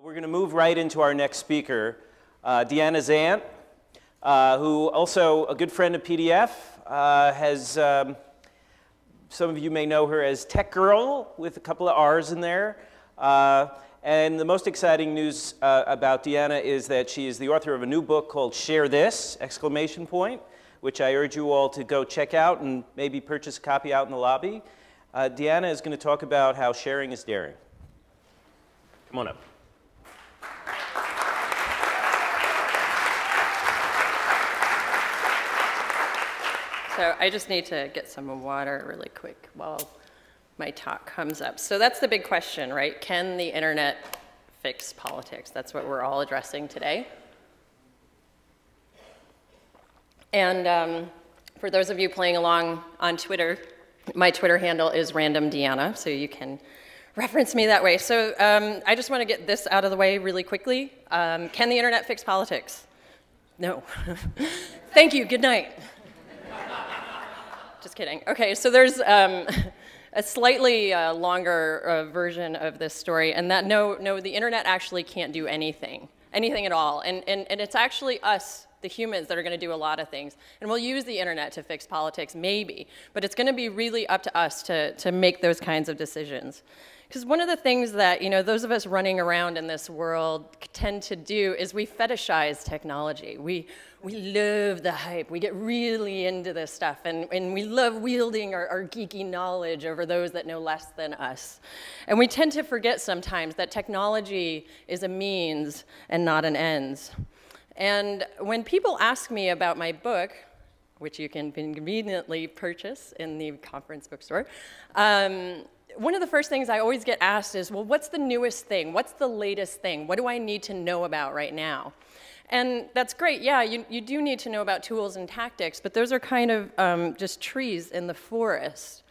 We're going to move right into our next speaker, Deanna Zandt, who also a good friend of PdF, some of you may know her as Tech Girl with a couple of R's in there. And the most exciting news about Deanna is that she is the author of a new book called Share This! Which I urge you all to go check out and maybe purchase a copy out in the lobby. Deanna is going to talk about how sharing is daring. Come on up. So I just need to get some water really quick while my talk comes up. So that's the big question, right? Can the internet fix politics? That's what we're all addressing today. And for those of you playing along on Twitter, my Twitter handle is randomdeanna, so you can reference me that way. So I just want to get this out of the way really quickly. Can the internet fix politics? No. Thank you, good night. Just kidding. Okay, so there's a slightly longer version of this story, and that no, the internet actually can't do anything at all. And it's actually us, the humans, that are going to do a lot of things. And we'll use the internet to fix politics, maybe, but it's going to be really up to us to make those kinds of decisions. Because one of the things that, those of us running around in this world tend to do is we fetishize technology. We love the hype. We get really into this stuff, and we love wielding our geeky knowledge over those that know less than us. And we tend to forget sometimes that technology is a means and not an ends. And when people ask me about my book, which you can conveniently purchase in the conference bookstore, one of the first things I always get asked is, well, what's the newest thing? What's the latest thing? What do I need to know about right now? And that's great. Yeah, you do need to know about tools and tactics, but those are kind of just trees in the forest.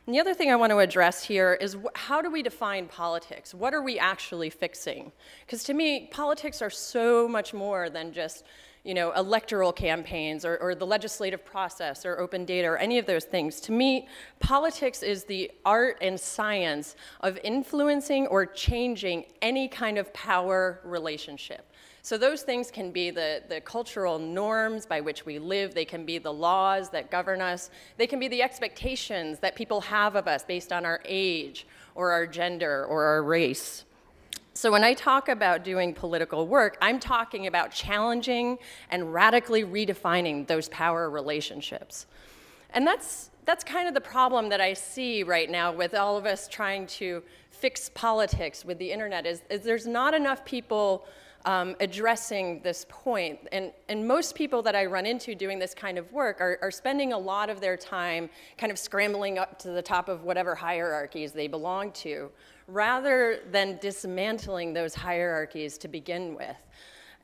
And the other thing I want to address here is how do we define politics? What are we actually fixing? Because to me, politics are so much more than just electoral campaigns or the legislative process or open data or any of those things. To me, politics is the art and science of influencing or changing any kind of power relationship. So those things can be the cultural norms by which we live. They can be the laws that govern us. They can be the expectations that people have of us based on our age or our gender or our race. So when I talk about doing political work, I'm talking about challenging and radically redefining those power relationships. And that's kind of the problem that I see right now with all of us trying to fix politics with the internet is there's not enough people addressing this point. And most people that I run into doing this kind of work are spending a lot of their time kind of scrambling up to the top of whatever hierarchies they belong to, rather than dismantling those hierarchies to begin with.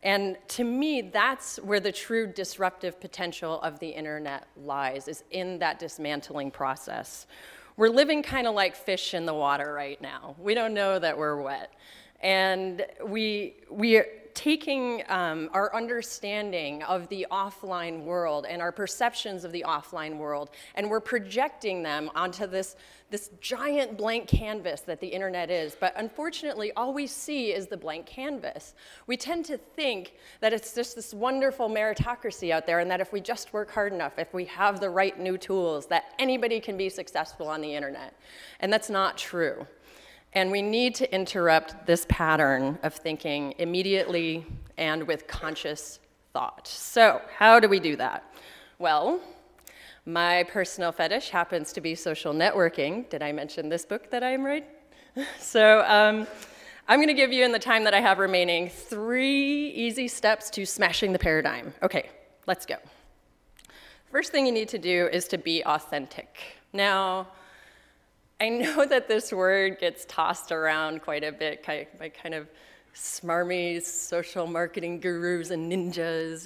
And to me, that's where the true disruptive potential of the internet lies, is in that dismantling process. We're living kind of like fish in the water right now. We don't know that we're wet. And we are taking our understanding of the offline world and our perceptions of the offline world, and we're projecting them onto this giant blank canvas that the internet is. But unfortunately, all we see is the blank canvas. We tend to think that it's just this wonderful meritocracy out there, and that if we just work hard enough, if we have the right new tools, that anybody can be successful on the internet. And that's not true. And we need to interrupt this pattern of thinking immediately and with conscious thought. So how do we do that? Well, my personal fetish happens to be social networking. Did I mention this book that I'm reading? So I'm going to give you, in the time that I have remaining, 3 easy steps to smashing the paradigm. Okay, let's go. First thing you need to do is to be authentic. Now, I know that this word gets tossed around quite a bit by kind of smarmy social marketing gurus and ninjas,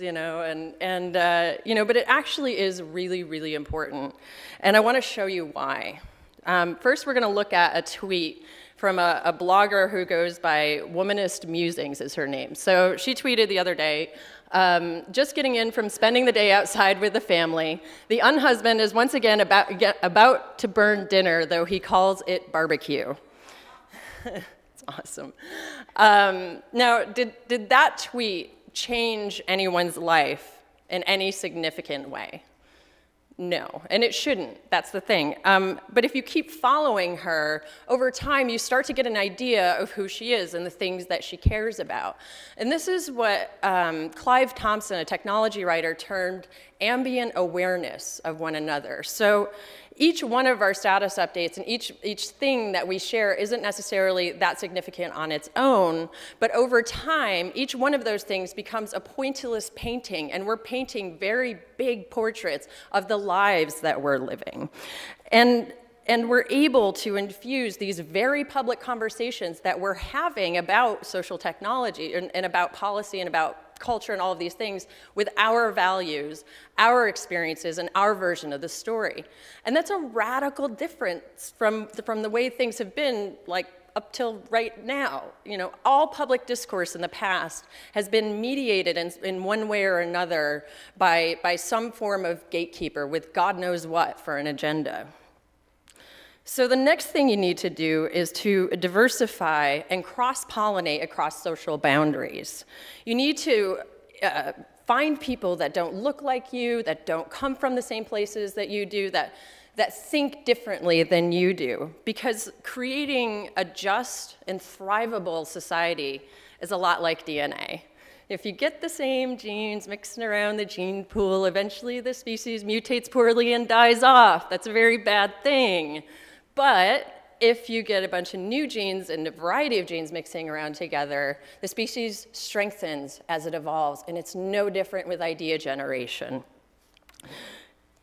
but it actually is really, really important. And I want to show you why. First, we're going to look at a tweet from a blogger who goes by Womanist Musings is her name. So she tweeted the other day, just getting in from spending the day outside with the family. The unhusband is once again about to burn dinner, though he calls it barbecue. It's That's awesome. Now, did that tweet change anyone's life in any significant way? No, and it shouldn't, that's the thing. But if you keep following her, over time you start to get an idea of who she is and the things that she cares about. And this is what Clive Thompson, a technology writer, termed ambient awareness of one another. So each one of our status updates and each thing that we share isn't necessarily that significant on its own, but over time, each one of those things becomes a pointillist painting, and we're painting very big portraits of the lives that we're living. And we're able to infuse these very public conversations that we're having about social technology and about policy and about culture and all of these things with our values, our experiences, and our version of the story. And that's a radical difference from the way things have been like up till right now. You know, all public discourse in the past has been mediated in one way or another by some form of gatekeeper with God knows what for an agenda. So the next thing you need to do is to diversify and cross-pollinate across social boundaries. You need to find people that don't look like you, that don't come from the same places that you do, that think differently than you do. Because creating a just and thrivable society is a lot like DNA. If you get the same genes mixing around the gene pool, eventually the species mutates poorly and dies off. That's a very bad thing. But if you get a bunch of new genes and a variety of genes mixing around together, the species strengthens as it evolves, and it's no different with idea generation.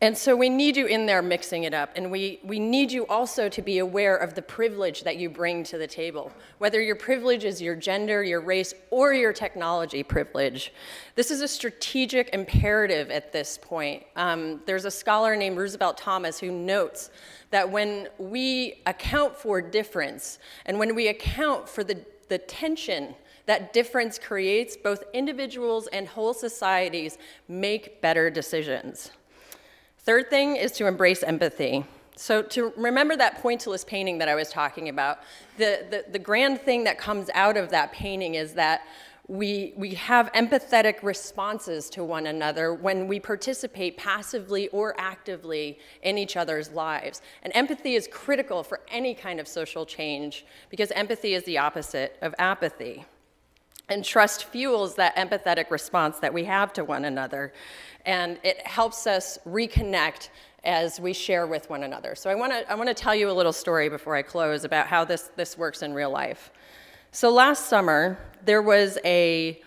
And so we need you in there mixing it up, and we need you also to be aware of the privilege that you bring to the table, whether your privilege is your gender, your race, or your technology privilege. This is a strategic imperative at this point. There's a scholar named Roosevelt Thomas who notes that when we account for difference, and when we account for the tension that difference creates, both individuals and whole societies make better decisions. Third thing is to embrace empathy. So to remember that pointillist painting that I was talking about, the grand thing that comes out of that painting is that we have empathetic responses to one another when we participate passively or actively in each other's lives. And empathy is critical for any kind of social change because empathy is the opposite of apathy. And trust fuels that empathetic response that we have to one another. And it helps us reconnect as we share with one another. So I want to tell you a little story before I close about how this works in real life. So last summer, there was a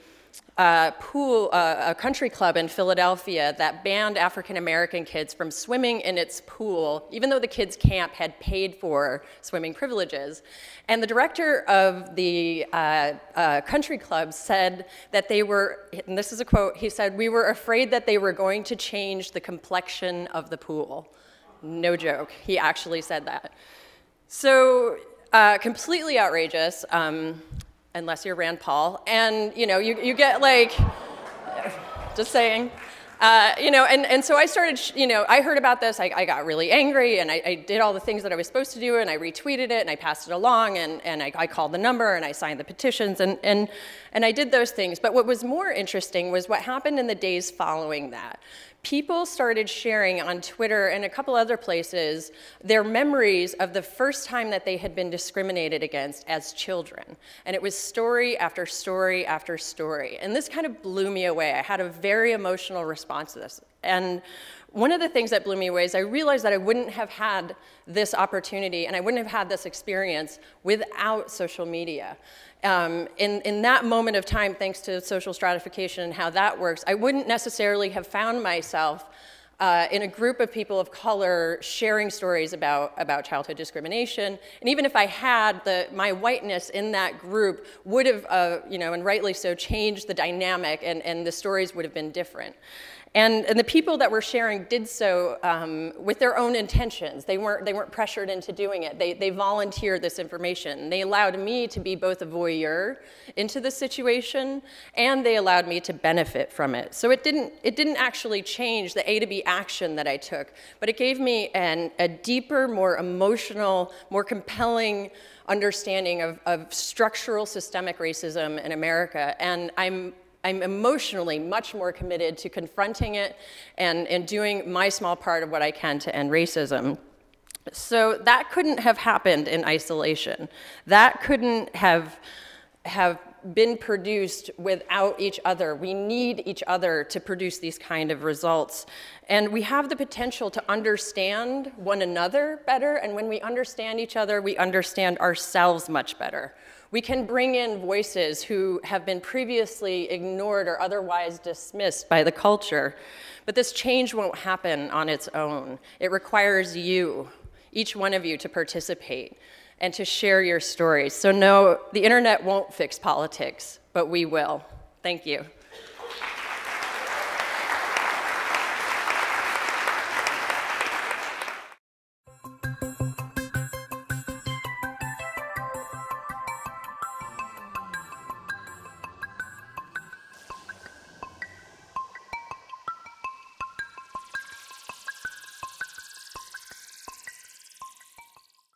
country club in Philadelphia that banned African-American kids from swimming in its pool, even though the kids' camp had paid for swimming privileges. And the director of the country club said that they were, and this is a quote, he said, "We were afraid that they were going to change the complexion of the pool." No joke, he actually said that. So completely outrageous. Unless you're Rand Paul, and you know, you get like, just saying, you know, and so I started, you know, I heard about this, I got really angry, and I did all the things that I was supposed to do, and I retweeted it, and I passed it along, and I called the number, and I signed the petitions, and I did those things. But what was more interesting was what happened in the days following that. People started sharing on Twitter and a couple other places their memories of the first time that they had been discriminated against as children. And it was story after story after story. And this kind of blew me away. I had a very emotional response to this. And one of the things that blew me away is I realized that I wouldn't have had this opportunity and I wouldn't have had this experience without social media. In that moment of time, thanks to social stratification and how that works, I wouldn't necessarily have found myself in a group of people of color sharing stories about childhood discrimination. And even if I had, my whiteness in that group would have, you know, and rightly so, changed the dynamic, and the stories would have been different. And the people that were sharing did so with their own intentions. They weren't pressured into doing it. They volunteered this information. They allowed me to be both a voyeur into the situation, and they allowed me to benefit from it. So it didn't actually change the A to B the action that I took, but it gave me a deeper, more emotional, more compelling understanding of structural systemic racism in America. And I'm emotionally much more committed to confronting it and doing my small part of what I can to end racism. So that couldn't have happened in isolation. That couldn't have been produced without each other. We need each other to produce these kind of results. And we have the potential to understand one another better, and when we understand each other, we understand ourselves much better. We can bring in voices who have been previously ignored or otherwise dismissed by the culture. But this change won't happen on its own. It requires you, each one of you, to participate and to share your stories. So no, the internet won't fix politics, but we will. Thank you.